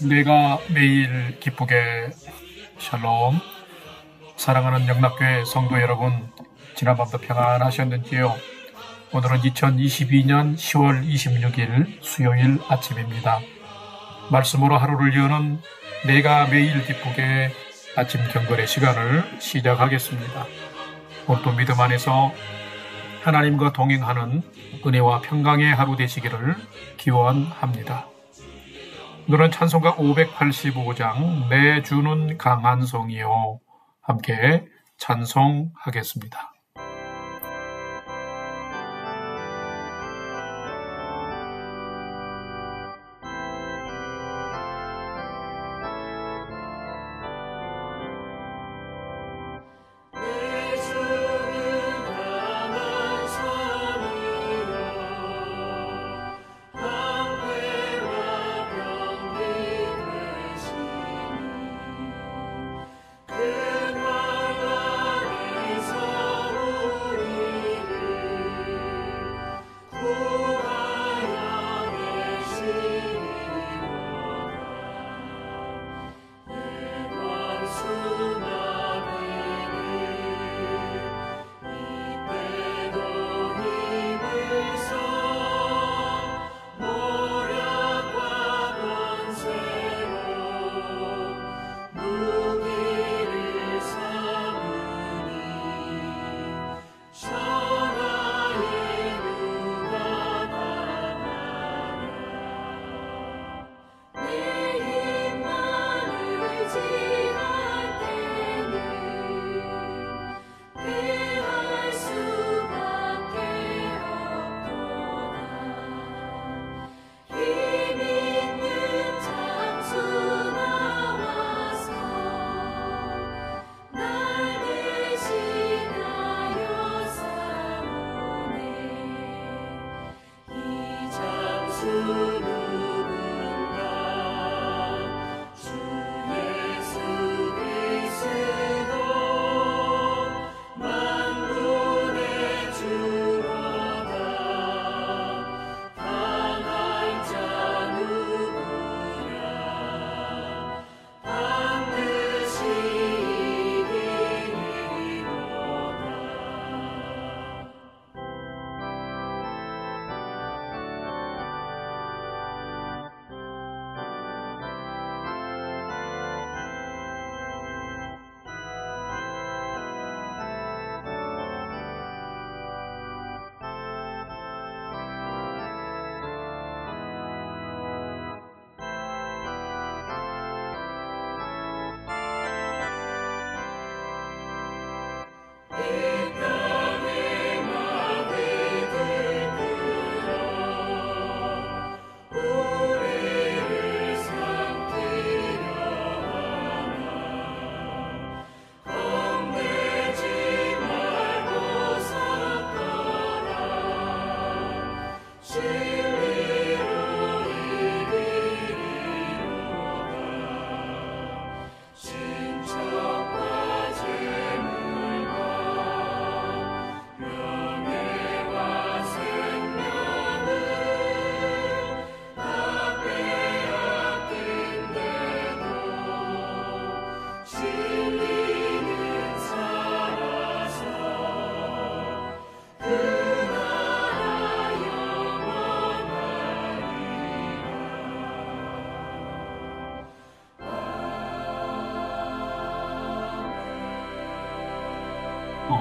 내가 매일 기쁘게 샬롬. 사랑하는 영락교회 성도 여러분, 지난밤도 평안하셨는지요? 오늘은 2022년 10월 26일 수요일 아침입니다. 말씀으로 하루를 여는 내가 매일 기쁘게 아침 경건의 시간을 시작하겠습니다. 오늘도 믿음 안에서 하나님과 동행하는 은혜와 평강의 하루 되시기를 기원합니다. 오늘은 찬송가 585장 내 주는 강한 성이요, 함께 찬송하겠습니다.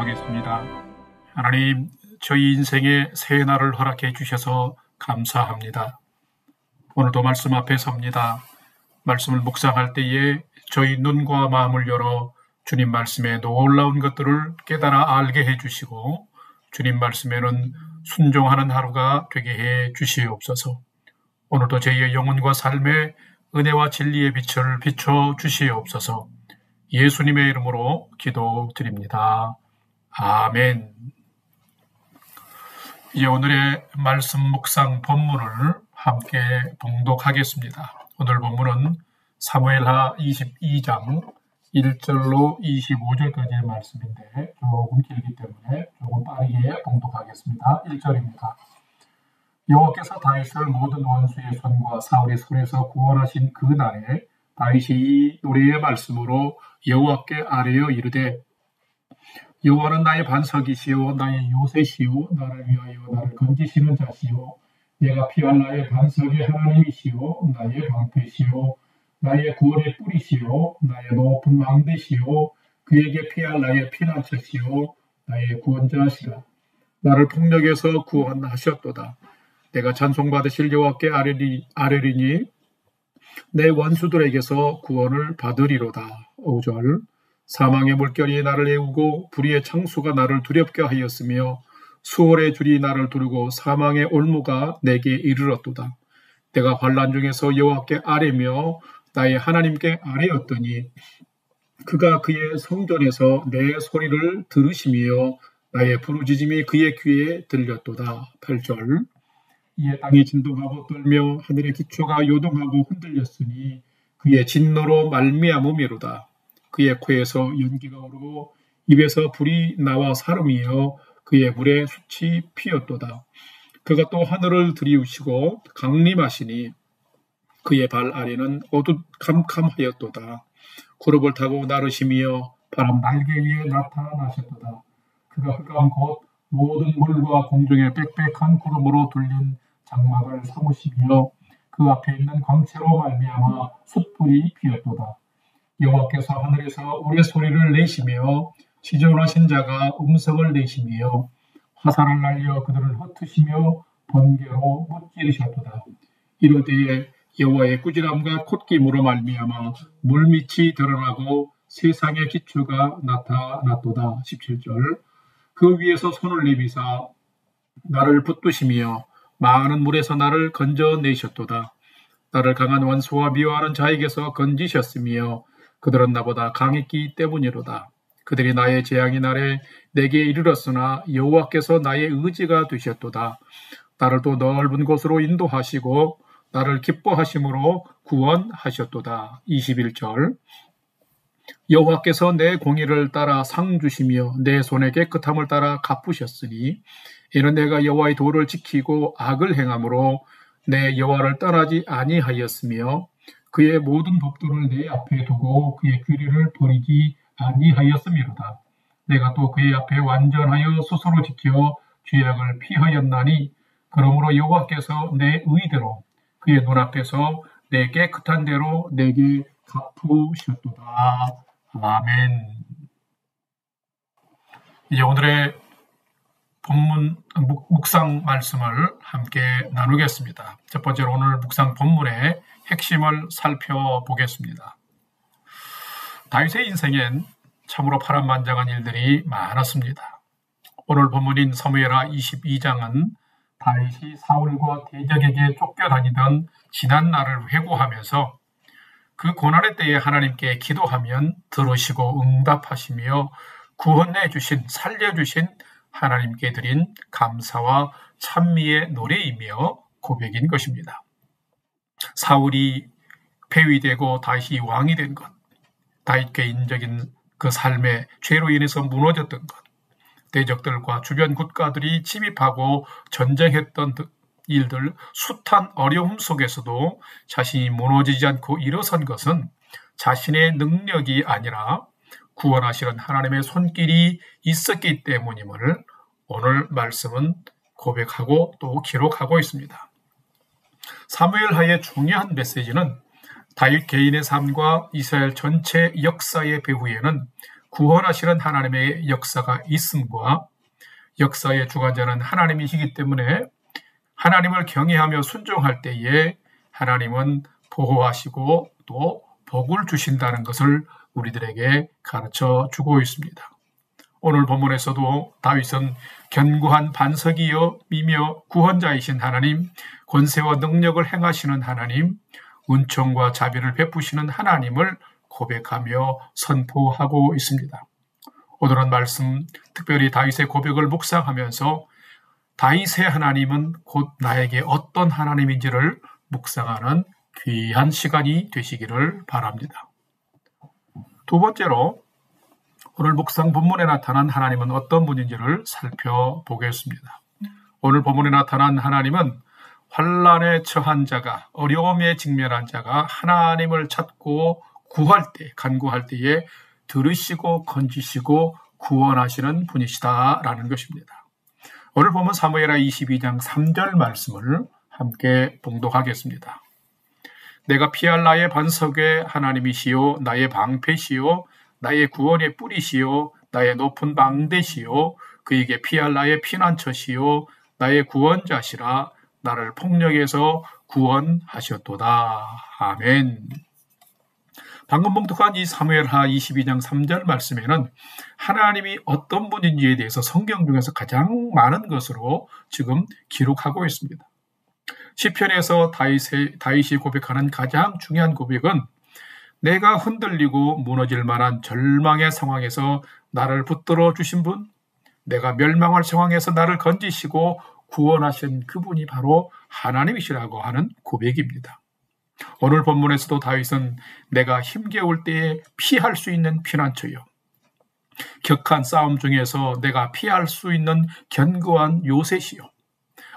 하겠습니다. 하나님, 저희 인생에 새 날을 허락해 주셔서 감사합니다. 오늘도 말씀 앞에 섭니다. 말씀을 묵상할 때에 저희 눈과 마음을 열어 주님 말씀에 놀라운 것들을 깨달아 알게 해주시고 주님 말씀에는 순종하는 하루가 되게 해 주시옵소서. 오늘도 저희의 영혼과 삶에 은혜와 진리의 빛을 비춰 주시옵소서. 예수님의 이름으로 기도드립니다. 아멘. 이제 오늘의 말씀 묵상 본문을 함께 봉독하겠습니다. 오늘 본문은 사무엘하 22장 1절로 25절까지의 말씀인데 조금 길기 때문에 조금 빠르게 봉독하겠습니다. 1절입니다. 여호와께서 다윗을 모든 원수의 손과 사울의 손에서 구원하신 그 날에 다윗이 이 노래의 말씀으로 여호와께 아뢰어 이르되 여호와는 나의 반석이시요 나의 요새시요 나를 위하여 나를 건지시는 자시요 내가 피할 나의 반석의 하나님이시요 나의 방패시요 나의 구원의 뿌리시요 나의 높은 망대시요 그에게 피할 나의 피난처시요 나의 구원자시라. 나를 폭력에서 구원하셨도다. 내가 찬송받으실 여호와께 아뢰리니 내 원수들에게서 구원을 받으리로다. 5절 사망의 물결이 나를 애우고 불의의 창수가 나를 두렵게 하였으며 수월의 줄이 나를 두르고 사망의 올무가 내게 이르렀도다. 내가 환난 중에서 여호와께 아뢰며 나의 하나님께 아뢰었더니 그가 그의 성전에서 내 소리를 들으시며 나의 부르짖음이 그의 귀에 들렸도다. 8절 이에 땅이 진동하고 떨며 하늘의 기초가 요동하고 흔들렸으니 그의 진노로 말미암음이로다. 그의 코에서 연기가 오르고 입에서 불이 나와 사름이여 그의 불에 숯이 피었도다. 그가 또 하늘을 들이우시고 강림하시니 그의 발 아래는 어두캄캄하였도다. 구름을 타고 나르시며 바람 날개 위에 나타나셨도다. 그가 흑암 곧 모든 물과 공중의 빽빽한 구름으로 둘린 장막을 삼으시며 그 앞에 있는 광채로 말미암아 숯불이 피었도다. 여호와께서 하늘에서 우리 소리를 내시며 지존하신 자가 음성을 내시며 화살을 날려 그들을 흩으시며 번개로 무찌르셨도다. 이럴 때에 여호와의 꾸지람과 콧김으로 말미암아 물밑이 드러나고 세상의 기초가 나타났도다. 17절 그 위에서 손을 내미사 나를 붙드시며 많은 물에서 나를 건져내셨도다. 나를 강한 원수와 미워하는 자에게서 건지셨으며 그들은 나보다 강했기 때문이로다. 그들이 나의 재앙의 날에 내게 이르렀으나 여호와께서 나의 의지가 되셨도다. 나를 또 넓은 곳으로 인도하시고 나를 기뻐하심으로 구원하셨도다. 21절 여호와께서 내 공의를 따라 상 주시며 내 손의 깨끗함을 따라 갚으셨으니 이는 내가 여호와의 도를 지키고 악을 행함으로 내 여호와를 떠나지 아니하였으며 그의 모든 법도를 내 앞에 두고 그의 규례를 버리지 아니하였음이로다. 내가 또 그의 앞에 완전하여 스스로 지켜 죄악을 피하였나니 그러므로 여호와께서 내 의대로 그의 눈앞에서 내 깨끗한 대로 내게 갚으셨도다. 아멘. 이제 오늘의 본문 묵상 말씀을 함께 나누겠습니다. 첫 번째로 오늘 묵상 본문의 핵심을 살펴보겠습니다. 다윗의 인생엔 참으로 파란만장한 일들이 많았습니다. 오늘 본문인 사무엘하 22장은 다윗이 사울과 대적에게 쫓겨다니던 지난 날을 회고하면서 그 고난의 때에 하나님께 기도하면 들으시고 응답하시며 구원해 주신, 살려주신 하나님께 드린 감사와 찬미의 노래이며 고백인 것입니다. 사울이 폐위되고 다윗이 왕이 된 것, 다윗 개인적인 그 삶의 죄로 인해서 무너졌던 것, 대적들과 주변 국가들이 침입하고 전쟁했던 일들, 숱한 어려움 속에서도 자신이 무너지지 않고 일어선 것은 자신의 능력이 아니라 구원하시는 하나님의 손길이 있었기 때문임을 오늘 말씀은 고백하고 또 기록하고 있습니다. 사무엘하의 중요한 메시지는 다윗 개인의 삶과 이스라엘 전체 역사의 배후에는 구원하시는 하나님의 역사가 있음과 역사의 주관자는 하나님이시기 때문에 하나님을 경외하며 순종할 때에 하나님은 보호하시고 또 복을 주신다는 것을 우리들에게 가르쳐 주고 있습니다. 오늘 본문에서도 다윗은 견고한 반석이여 미며 구원자이신 하나님, 권세와 능력을 행하시는 하나님, 은총과 자비를 베푸시는 하나님을 고백하며 선포하고 있습니다. 오늘은 말씀, 특별히 다윗의 고백을 묵상하면서 다윗의 하나님은 곧 나에게 어떤 하나님인지를 묵상하는 귀한 시간이 되시기를 바랍니다. 두 번째로 오늘 묵상 본문에 나타난 하나님은 어떤 분인지를 살펴보겠습니다. 오늘 본문에 나타난 하나님은 환난에 처한 자가, 어려움에 직면한 자가 하나님을 찾고 구할 때, 간구할 때에 들으시고 건지시고 구원하시는 분이시다라는 것입니다. 오늘 보면 사무엘하 22장 3절 말씀을 함께 봉독하겠습니다. 내가 피할 나의 반석의 하나님이시요 나의 방패시요 나의 구원의 뿌리시요 나의 높은 방대시요 그에게 피할 나의 피난처시요 나의 구원자시라 나를 폭력에서 구원하셨도다. 아멘. 방금 봉독한 이 사무엘하 22장 3절 말씀에는 하나님이 어떤 분인지에 대해서 성경 중에서 가장 많은 것으로 지금 기록하고 있습니다. 시편에서 다윗이 고백하는 가장 중요한 고백은 내가 흔들리고 무너질 만한 절망의 상황에서 나를 붙들어 주신 분, 내가 멸망할 상황에서 나를 건지시고 구원하신 그분이 바로 하나님이시라고 하는 고백입니다. 오늘 본문에서도 다윗은 내가 힘겨울 때에 피할 수 있는 피난처요, 격한 싸움 중에서 내가 피할 수 있는 견고한 요새시요,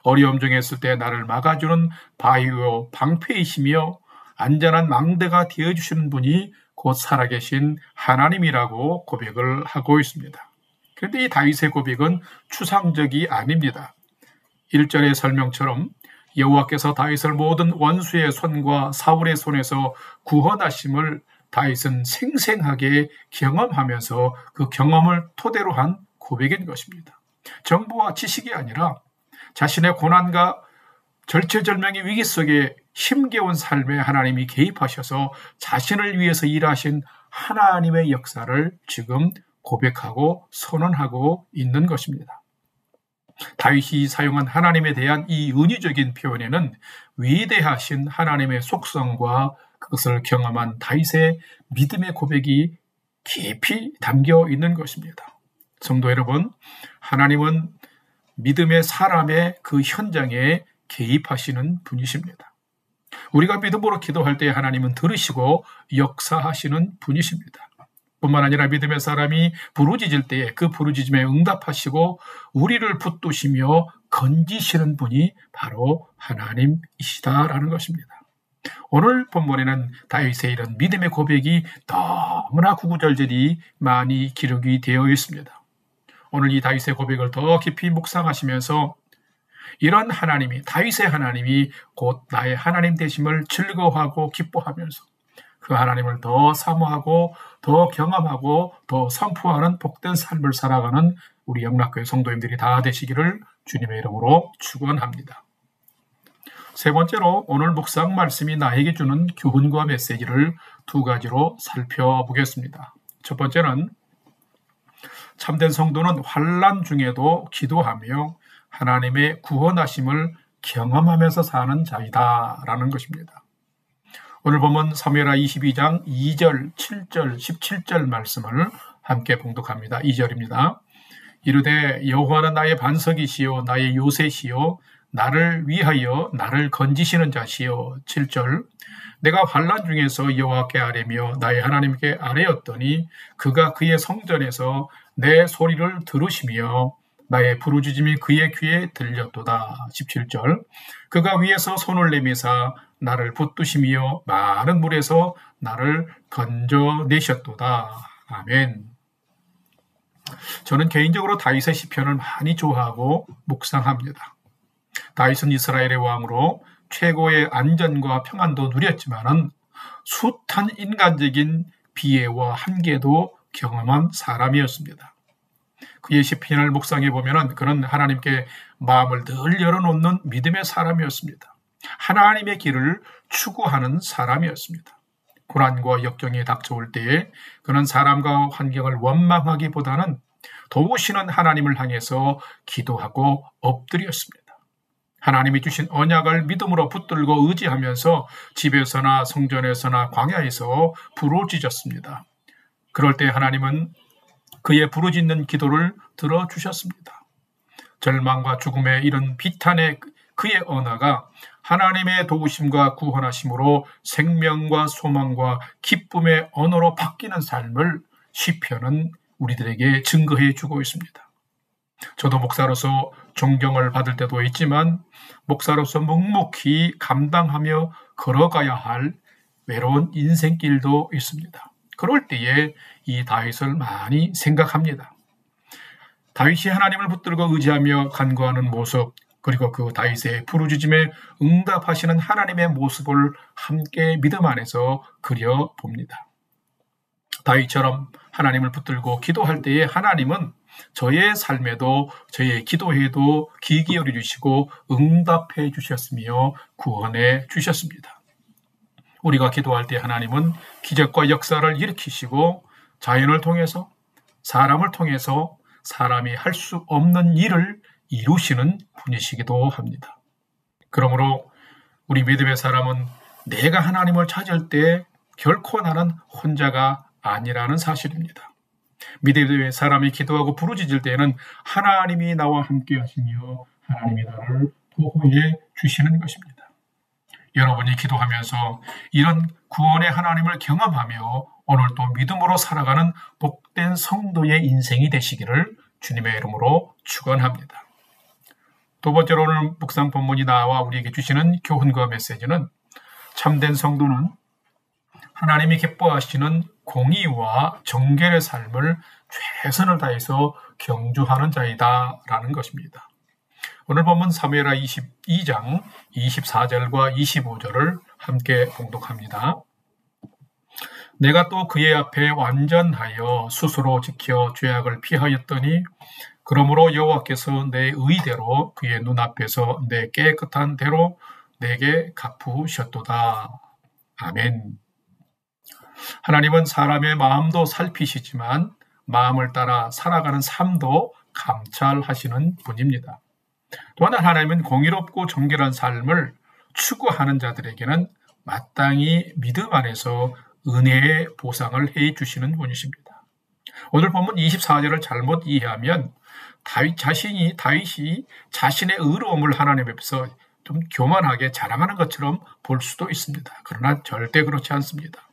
어려움 중에 있을 때 나를 막아주는 바위요 방패이시며 안전한 망대가 되어주시는 분이 곧 살아계신 하나님이라고 고백을 하고 있습니다. 그런데 이 다윗의 고백은 추상적이 아닙니다. 1절의 설명처럼 여호와께서 다윗을 모든 원수의 손과 사울의 손에서 구원하심을 다윗은 생생하게 경험하면서 그 경험을 토대로 한 고백인 것입니다. 정보와 지식이 아니라 자신의 고난과 절체절명의 위기 속에 힘겨운 삶에 하나님이 개입하셔서 자신을 위해서 일하신 하나님의 역사를 지금 고백하고 선언하고 있는 것입니다. 다윗이 사용한 하나님에 대한 이 은유적인 표현에는 위대하신 하나님의 속성과 그것을 경험한 다윗의 믿음의 고백이 깊이 담겨 있는 것입니다. 성도 여러분, 하나님은 믿음의 사람의 그 현장에 개입하시는 분이십니다. 우리가 믿음으로 기도할 때 하나님은 들으시고 역사하시는 분이십니다. 뿐만 아니라 믿음의 사람이 부르짖을 때에 그 부르짖음에 응답하시고 우리를 붙드시며 건지시는 분이 바로 하나님이시다라는 것입니다. 오늘 본문에는 다윗의 이런 믿음의 고백이 너무나 구구절절히 많이 기록이 되어 있습니다. 오늘 이 다윗의 고백을 더 깊이 묵상하시면서 이런 하나님이, 다윗의 하나님이 곧 나의 하나님 되심을 즐거워하고 기뻐하면서 그 하나님을 더 사모하고 더 경험하고 더 선포하는 복된 삶을 살아가는 우리 영락교회 성도님들이 다 되시기를 주님의 이름으로 축원합니다. 세 번째로 오늘 묵상 말씀이 나에게 주는 교훈과 메시지를 두 가지로 살펴보겠습니다. 첫 번째는 참된 성도는 환난 중에도 기도하며 하나님의 구원하심을 경험하면서 사는 자이다 라는 것입니다. 오늘 보면 사무엘하 22장 2절, 7절, 17절 말씀을 함께 봉독합니다. 2절입니다. 이르되 여호와는 나의 반석이시요 나의 요새시요 나를 위하여 나를 건지시는 자시요. 7절 내가 환난 중에서 여호와께 아뢰며 나의 하나님께 아뢰었더니 그가 그의 성전에서 내 소리를 들으시며 나의 부르짖음이 그의 귀에 들렸도다. 17절 그가 위에서 손을 내미사 나를 붙드시며 많은 물에서 나를 건져내셨도다. 아멘. 저는 개인적으로 다윗의 시편을 많이 좋아하고 묵상합니다. 다윗은 이스라엘의 왕으로 최고의 안전과 평안도 누렸지만은 숱한 인간적인 비애와 한계도 경험한 사람이었습니다. 그의 시편을 묵상해 보면은 그는 하나님께 마음을 늘 열어놓는 믿음의 사람이었습니다. 하나님의 길을 추구하는 사람이었습니다. 고난과 역경이 닥쳐올 때에 그는 사람과 환경을 원망하기보다는 도우시는 하나님을 향해서 기도하고 엎드렸습니다. 하나님이 주신 언약을 믿음으로 붙들고 의지하면서 집에서나 성전에서나 광야에서 부르짖었습니다. 그럴 때 하나님은 그의 부르짖는 기도를 들어주셨습니다. 절망과 죽음의 이런 비탄의 그의 언어가 하나님의 도우심과 구원하심으로 생명과 소망과 기쁨의 언어로 바뀌는 삶을 시편은 우리들에게 증거해 주고 있습니다. 저도 목사로서 존경을 받을 때도 있지만 목사로서 묵묵히 감당하며 걸어가야 할 외로운 인생길도 있습니다. 그럴 때에 이 다윗을 많이 생각합니다. 다윗이 하나님을 붙들고 의지하며 간구하는 모습, 그리고 그 다윗의 부르짖음에 응답하시는 하나님의 모습을 함께 믿음 안에서 그려봅니다. 다윗처럼 하나님을 붙들고 기도할 때에 하나님은 저의 삶에도 저의 기도에도 귀 기울여 주시고 응답해 주셨으며 구원해 주셨습니다. 우리가 기도할 때 하나님은 기적과 역사를 일으키시고 자연을 통해서 사람을 통해서 사람이 할 수 없는 일을 이루시는 분이시기도 합니다. 그러므로 우리 믿음의 사람은 내가 하나님을 찾을 때 결코 나는 혼자가 아니라는 사실입니다. 믿음의 사람이 기도하고 부르짖을 때에는 하나님이 나와 함께 하시며 하나님이 나를 보호해 주시는 것입니다. 여러분이 기도하면서 이런 구원의 하나님을 경험하며 오늘도 믿음으로 살아가는 복된 성도의 인생이 되시기를 주님의 이름으로 축원합니다. 두 번째로 오늘 묵상 본문이 나와 우리에게 주시는 교훈과 메시지는 참된 성도는 하나님이 기뻐하시는 공의와 정결의 삶을 최선을 다해서 경주하는 자이다 라는 것입니다. 오늘 본문 사무엘하 22장 24절과 25절을 함께 봉독합니다. 내가 또 그의 앞에 완전하여 스스로 지켜 죄악을 피하였더니 그러므로 여호와께서 내 의대로 그의 눈앞에서 내 깨끗한 대로 내게 갚으셨도다. 아멘. 하나님은 사람의 마음도 살피시지만 마음을 따라 살아가는 삶도 감찰하시는 분입니다. 또한 하나님은 공의롭고 정결한 삶을 추구하는 자들에게는 마땅히 믿음 안에서 은혜의 보상을 해주시는 분이십니다. 오늘 본문 24절을 잘못 이해하면 다윗이 자신의 의로움을 하나님 앞에서 좀 교만하게 자랑하는 것처럼 볼 수도 있습니다. 그러나 절대 그렇지 않습니다.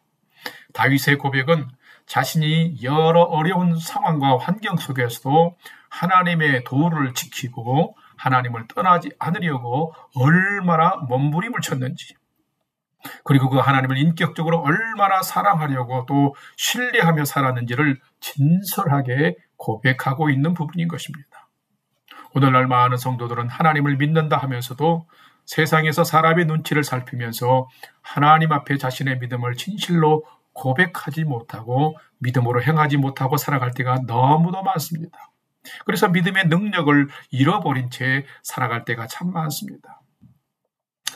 다윗의 고백은 자신이 여러 어려운 상황과 환경 속에서도 하나님의 도를 지키고 하나님을 떠나지 않으려고 얼마나 몸부림을 쳤는지, 그리고 그 하나님을 인격적으로 얼마나 사랑하려고 또 신뢰하며 살았는지를 진솔하게 고백하고 있는 부분인 것입니다. 오늘날 많은 성도들은 하나님을 믿는다 하면서도 세상에서 사람의 눈치를 살피면서 하나님 앞에 자신의 믿음을 진실로 고백하지 못하고 믿음으로 행하지 못하고 살아갈 때가 너무도 많습니다. 그래서 믿음의 능력을 잃어버린 채 살아갈 때가 참 많습니다.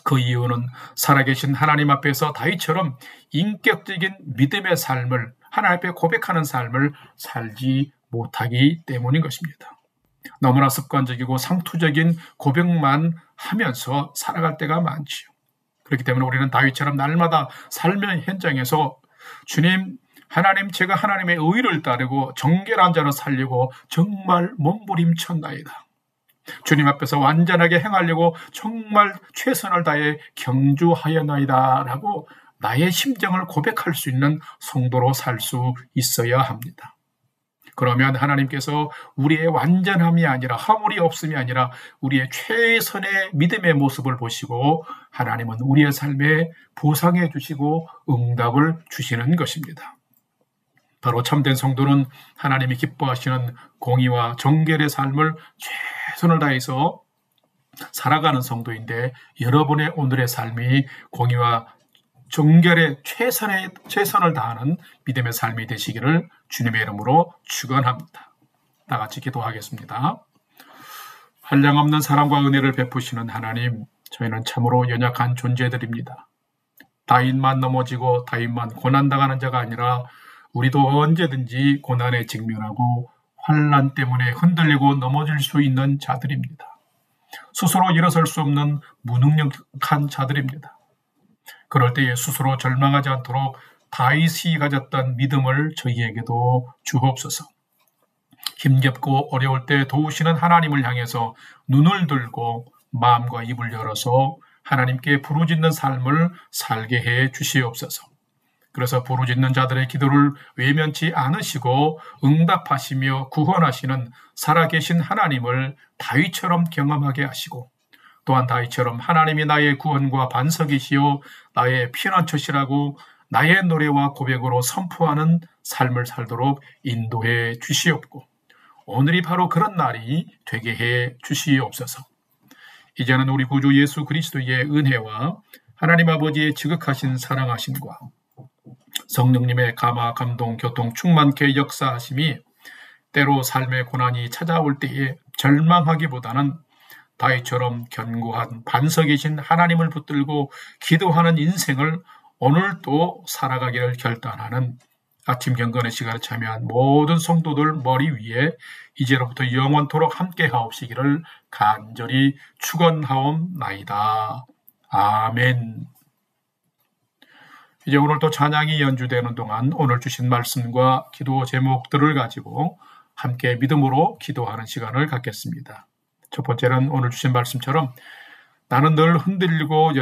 그 이유는 살아계신 하나님 앞에서 다윗처럼 인격적인 믿음의 삶을 하나님 앞에 고백하는 삶을 살지 못하기 때문인 것입니다. 너무나 습관적이고 상투적인 고백만 하면서 살아갈 때가 많지요. 그렇기 때문에 우리는 다윗처럼 날마다 삶의 현장에서 주님, 하나님, 제가 하나님의 의를 따르고 정결한 자로 살려고 정말 몸부림쳤나이다. 주님 앞에서 완전하게 행하려고 정말 최선을 다해 경주하였나이다 라고 나의 심정을 고백할 수 있는 성도로 살 수 있어야 합니다. 그러면 하나님께서 우리의 완전함이 아니라 허물이 없음이 아니라 우리의 최선의 믿음의 모습을 보시고 하나님은 우리의 삶에 보상해 주시고 응답을 주시는 것입니다. 바로 참된 성도는 하나님이 기뻐하시는 공의와 정결의 삶을 최선을 다해서 살아가는 성도인데 여러분의 오늘의 삶이 공의와 정결의 최선을 다하는 믿음의 삶이 되시기를 주님의 이름으로 축원합니다. 다 같이 기도하겠습니다. 한량없는 사랑과 은혜를 베푸시는 하나님, 저희는 참으로 연약한 존재들입니다. 다윗만 넘어지고 다윗만 고난당하는 자가 아니라 우리도 언제든지 고난에 직면하고 환난 때문에 흔들리고 넘어질 수 있는 자들입니다. 스스로 일어설 수 없는 무능력한 자들입니다. 그럴 때에 스스로 절망하지 않도록 다윗이 가졌던 믿음을 저희에게도 주옵소서. 힘겹고 어려울 때 도우시는 하나님을 향해서 눈을 들고 마음과 입을 열어서 하나님께 부르짖는 삶을 살게 해 주시옵소서. 그래서 부르짖는 자들의 기도를 외면치 않으시고 응답하시며 구원하시는 살아계신 하나님을 다윗처럼 경험하게 하시고, 또한 다윗처럼 하나님이 나의 구원과 반석이시요 나의 피난처시라고 나의 노래와 고백으로 선포하는 삶을 살도록 인도해 주시옵고, 오늘이 바로 그런 날이 되게 해 주시옵소서. 이제는 우리 구주 예수 그리스도의 은혜와 하나님 아버지의 지극하신 사랑하심과 성령님의 감화, 감동, 교통 충만케 역사하심이 때로 삶의 고난이 찾아올 때에 절망하기보다는 다윗처럼 견고한 반석이신 하나님을 붙들고 기도하는 인생을 오늘도 살아가기를 결단하는 아침 경건의 시간에 참여한 모든 성도들 머리 위에 이제로부터 영원토록 함께 하옵시기를 간절히 축원하옵나이다. 아멘. 이제 오늘 또 찬양이 연주되는 동안 오늘 주신 말씀과 기도 제목들을 가지고 함께 믿음으로 기도하는 시간을 갖겠습니다. 첫 번째는 오늘 주신 말씀처럼 나는 늘 흔들리고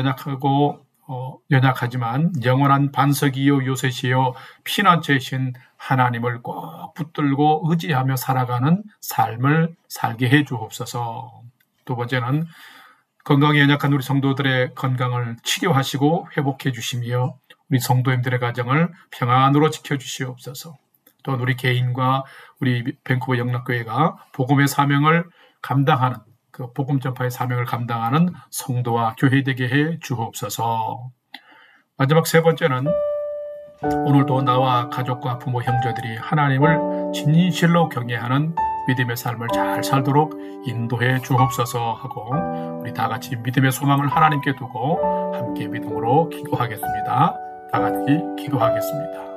연약하지만 영원한 반석이요 요새시요 피난처이신 하나님을 꼭 붙들고 의지하며 살아가는 삶을 살게 해 주옵소서. 두 번째는 건강에 연약한 우리 성도들의 건강을 치료하시고 회복해 주시며 우리 성도님들의 가정을 평안으로 지켜주시옵소서. 또 우리 개인과 우리 밴쿠버 영락교회가 복음의 사명을 감당하는, 그 복음 전파의 사명을 감당하는 성도와 교회 되게 해 주옵소서. 마지막 세 번째는 오늘도 나와 가족과 부모 형제들이 하나님을 진실로 경외하는 믿음의 삶을 잘 살도록 인도해 주옵소서 하고, 우리 다 같이 믿음의 소망을 하나님께 두고 함께 믿음으로 기도하겠습니다. 다 같이 기도하겠습니다.